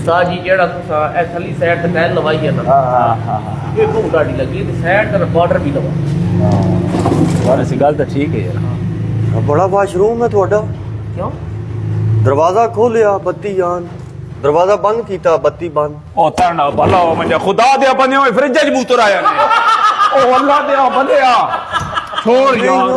उस्ताद जी जेड़ा तुसा ए थली साइड ते टाइल लवाई है ना हाँ ये बहुत गाड़ी लगी ते साइड ते बॉर्डर भी लवा वैसे गल तो ठीक है यार। बड़ा वाशरूम है थोड़ा। क्यों दरवाजा खोलिया बत्ती आन, दरवाजा बंद कीता बत्ती बंद। ओ तरना भला हो मुझे खुदा दे बने होए फ्रिज च मूतर आया ने। ओ अल्लाह दे बंदया छोड़ यार।